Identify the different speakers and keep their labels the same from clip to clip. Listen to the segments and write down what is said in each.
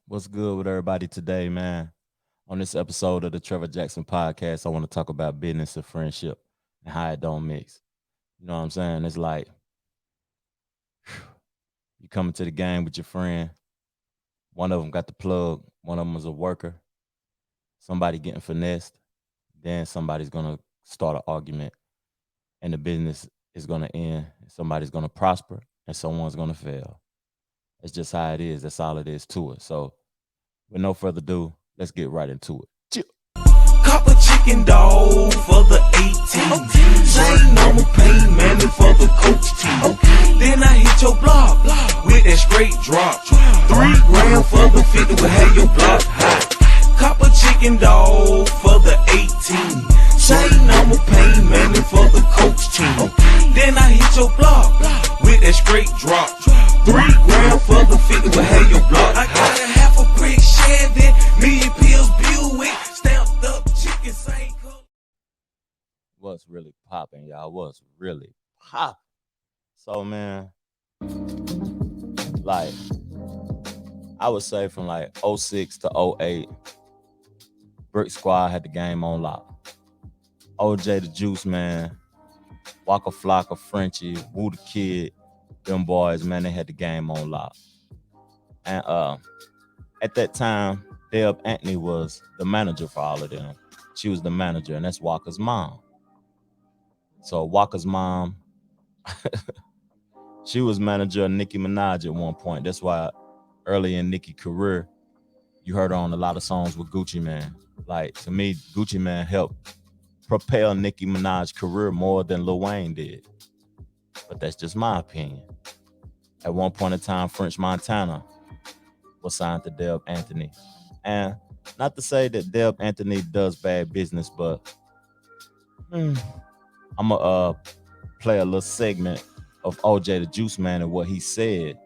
Speaker 1: What's good with everybody today, man? On this episode of the Trevor Jackson podcast, I want to talk about business and friendship and how it don't mix. You know what I'm saying? It's like you coming to the game with your friend. One of them got the plug. One of them is a worker. Somebody getting finessed. Then somebody's gonna start an argument, and the business is gonna end. Somebody's gonna prosper, and someone's gonna fail. It's just how it is. That's all it is to it. So, with no further ado, let's get right into it.
Speaker 2: Cop a chicken dog for the 18. Say no pay money for the coach team. Then I hit your block with that straight drop. 3 grand for the 50 will have your block hot. Cop a chicken dog for the 18. Say no pay money for the coach team. Then I hit your block with that straight drop. 3 grand for the 50 will have your block hot. I got a half a brick Chevy, million pills Buick, stamped up chicken same color.
Speaker 1: What's really popping, y'all? What's really popping? So, man, like, I would say from like '06 to '08, Brick Squad had the game on lock. OJ the Juiceman, Waka Flocka, Frenchie, Woo the Kid, them boys, man, they had the game on lock. And at that time, Deb Anthony was the manager for all of them. She was the manager, and that's Waka's mom. So Waka's mom, she was manager of Nicki Minaj at one point. That's why early in Nicki's career, you heard her on a lot of songs with Gucci Man. Like, to me, Gucci Man helped propel Nicki Minaj's career more than Lil Wayne did. But that's just my opinion. At one point in time, French Montana was signed to Deb Anthony. And not to say that Deb Anthony does bad business, but I'm going to play a little segment of OJ the Juice Man and what he said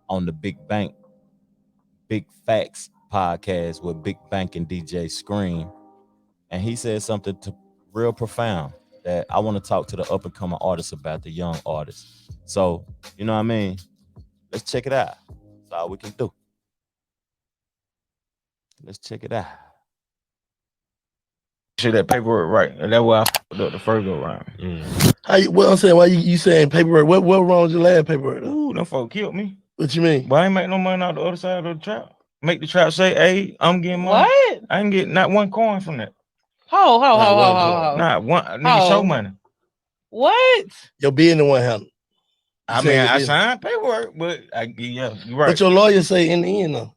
Speaker 1: on the Big Facts podcast with Big Bank and DJ Scream. And he said something real profound that I want to talk to the up and coming artists about, the young artists. So, you know what I mean? Let's check it out. That's all we can do. Let's check it out.
Speaker 3: Shit, that paperwork right. And that's why I fucked up the first go round.
Speaker 4: How you, well, I'm saying, why you saying paperwork? What wrong with your last paperwork?
Speaker 3: Ooh, them folk killed me.
Speaker 4: What you mean?
Speaker 3: But I ain't make no money out the other side of the trap. Make the trap say, hey, I'm getting money.
Speaker 5: What?
Speaker 3: I ain't get not one coin from that.
Speaker 5: Ho.
Speaker 3: Not one nigga show money.
Speaker 5: What?
Speaker 4: Your business one handle.
Speaker 3: I mean, I signed paperwork, but yeah, you're right.
Speaker 4: What your lawyer say in the end though?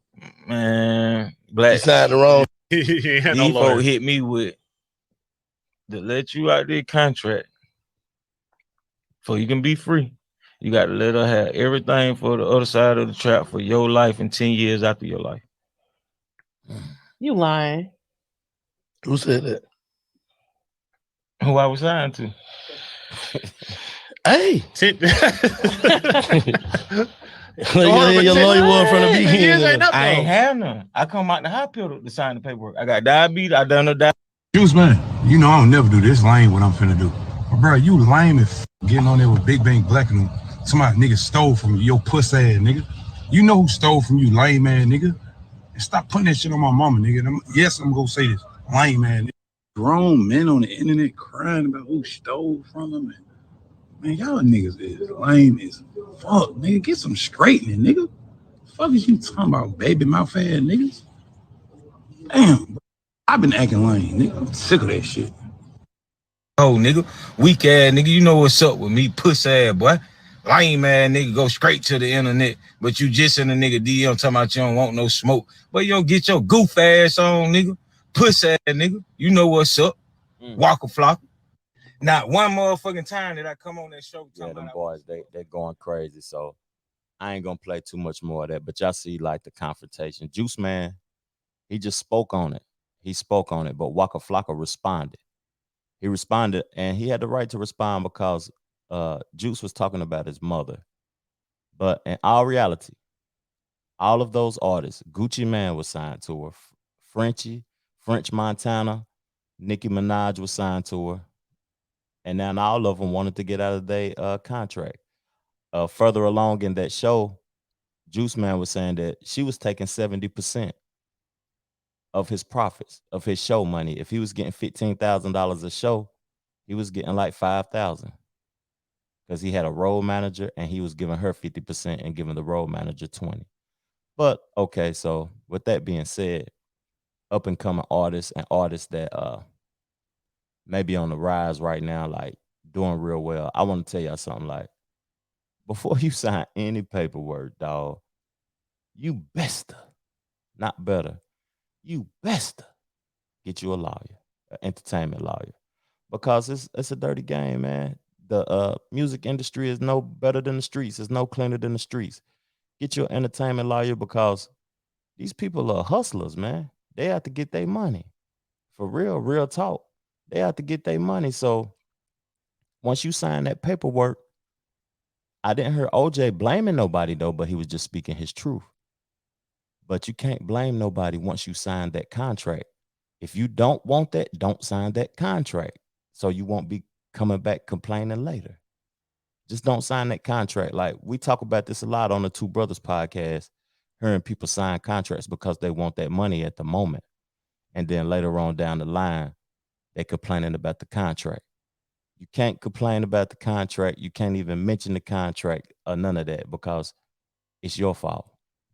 Speaker 3: Man,
Speaker 4: You
Speaker 3: black.
Speaker 4: signed the wrong.
Speaker 3: These folk hit me with to let you out this contract so you can be free. You got to let her have everything for the other side of the trap for your life and 10 years after your life.
Speaker 5: You lying.
Speaker 4: Who said that?
Speaker 3: Who I was signed to.
Speaker 4: Hey. your lawyer was from the beginning.
Speaker 3: I ain't have none. I come out the hospital to sign the paperwork. I got diabetes. I done a diabetes.
Speaker 6: Juiceman, you know I don't never do this lame what I'm finna do. But bro, you lame as getting on there with Big Bang Black and somebody nigga stole from you, your pussy ass nigga. You know who stole from you, lame ass nigga. And stop putting that shit on my mama, nigga. I'm gonna say this, lame ass nigga. Grown men on the internet crying about who stole from them. Man, y'all niggas is lame as fuck, nigga. Get some straightening, nigga. Fuck is you talking about, baby mouth ass niggas? Damn, bro. I've been acting lame, nigga. I'm sick of that shit.
Speaker 3: Oh, nigga, weak ass nigga, you know what's up with me, pussy ass boy. Lame ass nigga, go straight to the internet, but you just in a nigga DM talking about you don't want no smoke, but you don't get your goof ass on, nigga. Pussy ass nigga, you know what's up. Waka Flocka. Not one motherfucking time that I come on that show.
Speaker 1: Yeah, them boys, they're going crazy. So I ain't gonna play too much more of that. But y'all see like the confrontation. Juice Man, he just spoke on it. He spoke on it, but Waka Flocka responded. He responded, and he had the right to respond because Juice was talking about his mother. But in all reality, all of those artists, Gucci Man was signed to her, French Montana, Nicki Minaj was signed to her, and then all of them wanted to get out of their contract. Further along in that show, Juiceman was saying that she was taking 70% of his profits, of his show money. If he was getting $15,000 a show, he was getting like 5,000 because he had a road manager and he was giving her 50% and giving the road manager 20. But okay, so with that being said, up and coming artists and artists that maybe on the rise right now, like doing real well. I want to tell y'all something. Like, before you sign any paperwork, dog, you best, not better, you best get you a lawyer, an entertainment lawyer, because it's a dirty game, man. The music industry is no better than the streets. It's no cleaner than the streets. Get your entertainment lawyer because these people are hustlers, man. They have to get their money. For real, real talk. They have to get their money. So once you sign that paperwork, I didn't hear OJ blaming nobody though, but he was just speaking his truth. But you can't blame nobody once you sign that contract. If you don't want that, don't sign that contract. So you won't be coming back complaining later. Just don't sign that contract. Like, we talk about this a lot on the Two Brothers podcast, hearing people sign contracts because they want that money at the moment. And then later on down the line, they're complaining about the contract. You can't complain about the contract. You can't even mention the contract or none of that because it's your fault.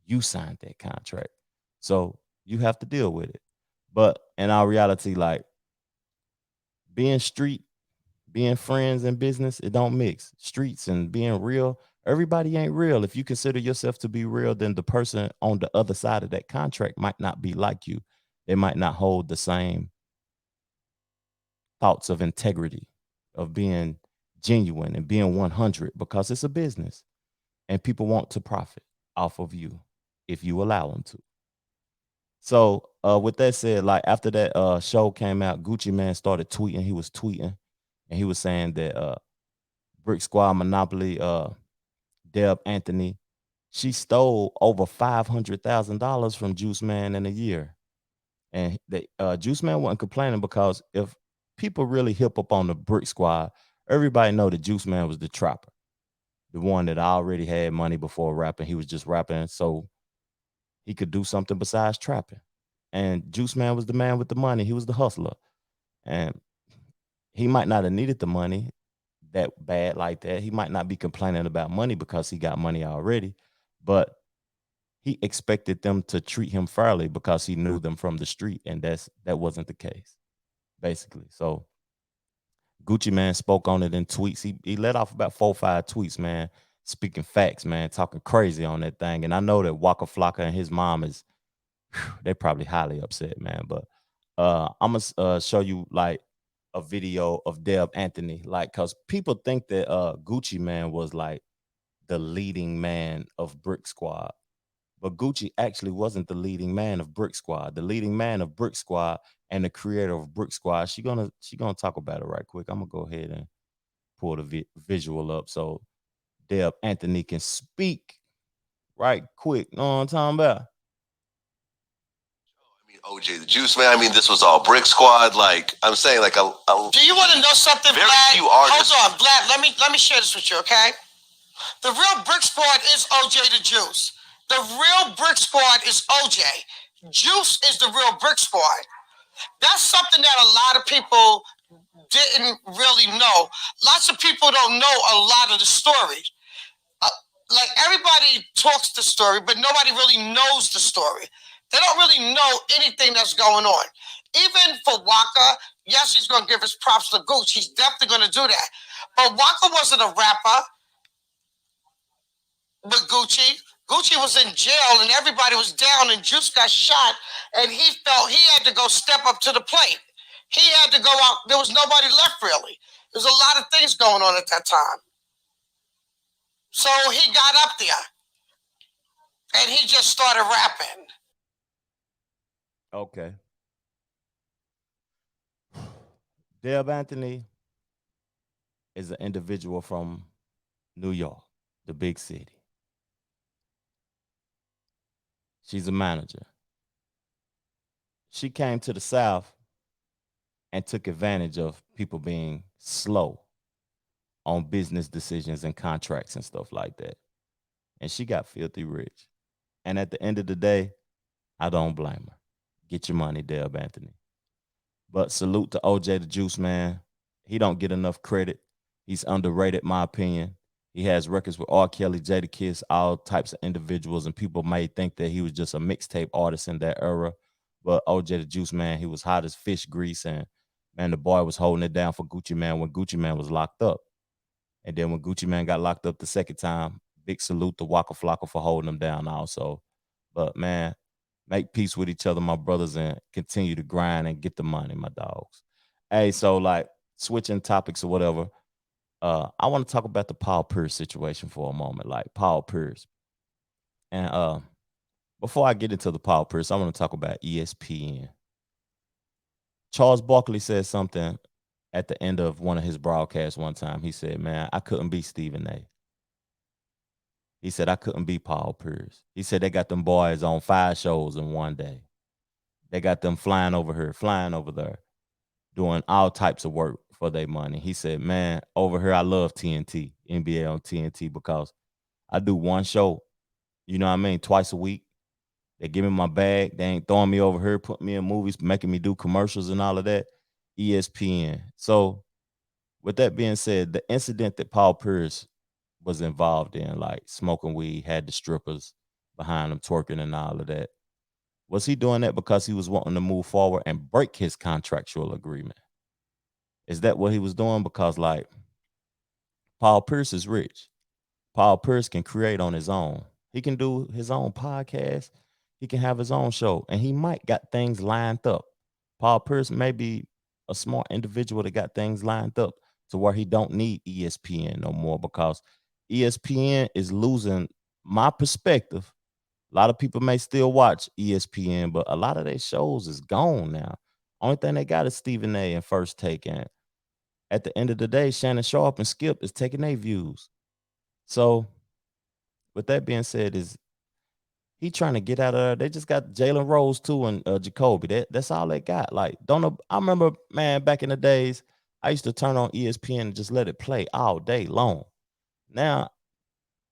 Speaker 1: You signed that contract. So you have to deal with it. But in our reality, like, being street, being friends and business, it don't mix. Streets and being real, everybody ain't real. If you consider yourself to be real, then the person on the other side of that contract might not be like you. They might not hold the same thoughts of integrity, of being genuine and being 100, because it's a business and people want to profit off of you if you allow them to. So with that said, like, after that show came out, Gucci Man started tweeting. He was tweeting and he was saying that Brick Squad Monopoly, Deb Anthony, she stole over $500,000 from Juiceman in a year. And Juiceman wasn't complaining because if people really hip up on the Brick Squad, everybody know that Juiceman was the trapper, the one that already had money before rapping. He was just rapping so he could do something besides trapping. And Juiceman was the man with the money. He was the hustler. And he might not have needed the money that bad like that. He might not be complaining about money because he got money already, but he expected them to treat him fairly because he knew them from the street, and that wasn't the case, basically. So Gucci Man spoke on it in tweets. He let off about 4 or 5 tweets, man, speaking facts, man, talking crazy on that thing. And I know that Waka Flocka and his mom is, they probably highly upset, man. But I'm gonna show you like a video of Deb Anthony, like, cause people think that Gucci Man was like the leading man of Brick Squad. But Gucci actually wasn't the leading man of Brick Squad. The leading man of Brick Squad and the creator of Brick Squad, she gonna talk about it right quick. I'm gonna go ahead and pull the visual up so Deb Anthony can speak right quick. Know what I'm talking about?
Speaker 7: OJ the Juiceman. I mean, this was all Brick Squad. Like, I'm saying, like, a
Speaker 8: do you want to know something,
Speaker 7: very
Speaker 8: Vlad?
Speaker 7: few artists.
Speaker 8: Hold on, Vlad. Let me share this with you, okay? The real Brick Squad is OJ the Juice. The real Brick Squad is OJ. Juice is the real Brick Squad. That's something that a lot of people didn't really know. Lots of people don't know a lot of the stories. Like, everybody talks the story, but nobody really knows the story. They don't really know anything that's going on. Even for Waka, yes, he's going to give his props to Gooch. He's definitely going to do that. But Waka wasn't a rapper with Gucci. Gucci was in jail and everybody was down and Juice got shot and he felt he had to go step up to the plate. He had to go out. There was nobody left, really. There's a lot of things going on at that time. So he got up there and he just started rapping.
Speaker 1: Okay. Deb Anthony is an individual from New York, the big city. She's a manager. She came to the South and took advantage of people being slow on business decisions and contracts and stuff like that. And she got filthy rich. And at the end of the day, I don't blame her. Get your money, Deb Anthony. But salute to OJ the Juice Man. He don't get enough credit. He's underrated, my opinion. He has records with R. Kelly, Jada Kiss, all types of individuals, and people may think that he was just a mixtape artist in that era. But OJ the Juice Man, he was hot as fish grease, and man, the boy was holding it down for Gucci Man when Gucci Man was locked up. And then when Gucci Man got locked up the second time, big salute to Waka Flocka for holding him down also. But man, make peace with each other, my brothers, and continue to grind and get the money, my dogs. Hey, so like switching topics or whatever, I want to talk about the Paul Pierce situation for a moment, like Paul Pierce. And before I get into the Paul Pierce, I want to talk about ESPN. Charles Barkley said something at the end of one of his broadcasts one time. He said, man, I couldn't be Stephen A. He said, I couldn't be Paul Pierce. He said they got them boys on 5 shows in one day. They got them flying over here, flying over there, doing all types of work for their money. He said, man, over here, I love TNT, NBA on TNT, because I do one show, you know what I mean, twice a week. They give me my bag. They ain't throwing me over here, putting me in movies, making me do commercials and all of that. ESPN. So with that being said, the incident that Paul Pierce was involved in, like smoking weed, had the strippers behind him twerking and all of that, was he doing that because he was wanting to move forward and break his contractual agreement? Is that what he was doing? Because like Paul Pierce is rich. Paul Pierce can create on his own. He can do his own podcast. He can have his own show, and he might got things lined up. Paul Pierce may be a smart individual that got things lined up to where he don't need ESPN no more, because ESPN is losing my perspective. A lot of people may still watch ESPN, but a lot of their shows is gone now. Only thing they got is Stephen A. and First Take. And at the end of the day, Shannon Sharp and Skip is taking their views. So with that being said, is he trying to get out of there? They just got Jalen Rose too and Jacoby. That's all they got. Like, don't know. I remember, man, back in the days, I used to turn on ESPN and just let it play all day long. Now,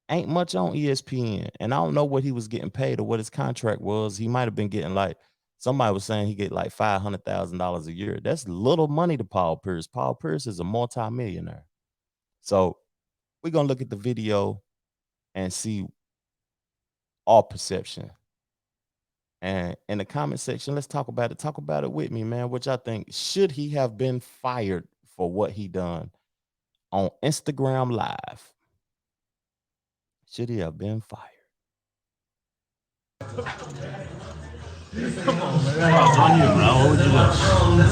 Speaker 1: ain't much on ESPN, and I don't know what he was getting paid or what his contract was. He might have been getting like, somebody was saying he get like $500,000 a year. That's little money to Paul Pierce. Paul Pierce is a multimillionaire. So we're gonna look at the video and see our perception. And in the comment section, let's talk about it. Talk about it with me, man. What y'all think? Should he have been fired for what he done on Instagram Live? Should he have been fired?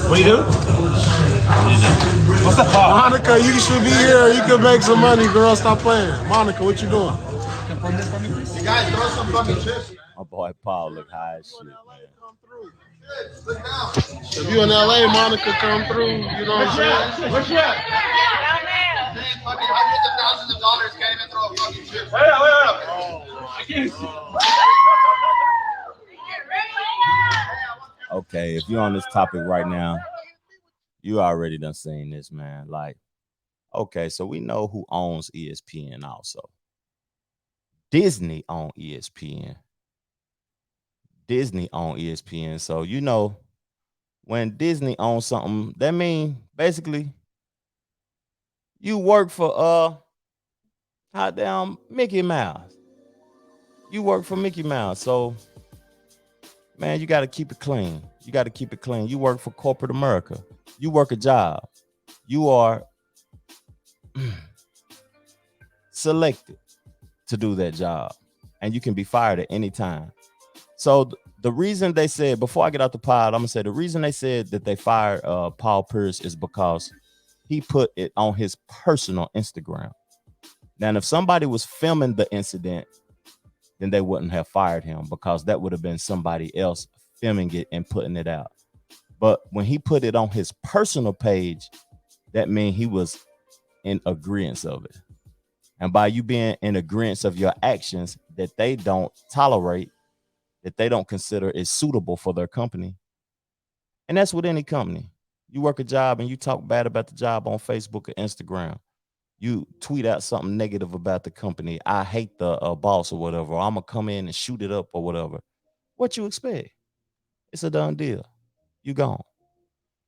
Speaker 9: What you do? What's up, Paul?
Speaker 10: Monica, you should be here. You could make some money, girl. Stop playing. Monica, what you doing?
Speaker 9: You guys throw some fucking chips.
Speaker 1: My boy Paul look high as shit, man.
Speaker 10: If you in LA, Monica, come through. You know what I'm saying?
Speaker 9: Where's she at? Fucking hundreds of thousands of dollars can't even throw a fucking chip. Wait up. I can't see.
Speaker 1: Okay, if you're on this topic right now, you already done seen this, man. Like, okay, so we know who owns ESPN also. Disney on ESPN. Disney on ESPN. So, you know, when Disney owns something, that means basically you work for goddamn Mickey Mouse. You work for Mickey Mouse. So, man, you got to keep it clean. You got to keep it clean. You work for corporate America. You work a job. You are selected to do that job, and you can be fired at any time. So the reason they said, before I get out the pod, I'm gonna say the reason they said that they fired Paul Pierce is because he put it on his personal Instagram. Now, if somebody was filming the incident, then they wouldn't have fired him, because that would have been somebody else filming it and putting it out. But when he put it on his personal page, that means he was in agreement of it. And by you being in agreement of your actions that they don't tolerate, that they don't consider is suitable for their company. And that's with any company. You work a job and you talk bad about the job on Facebook or Instagram. you tweet out something negative about the company. I hate the boss or whatever. Or I'm gonna come in and shoot it up or whatever. What you expect? It's a done deal. You gone.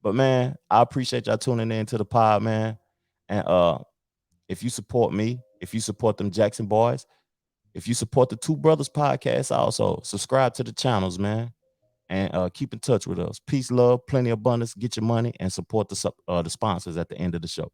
Speaker 1: But man, I appreciate y'all tuning in to the pod, man. And if you support me, if you support them Jackson boys, if you support the Two Brothers podcast, also subscribe to the channels, man. And keep in touch with us. Peace, love, plenty abundance. Get your money and support the sponsors at the end of the show.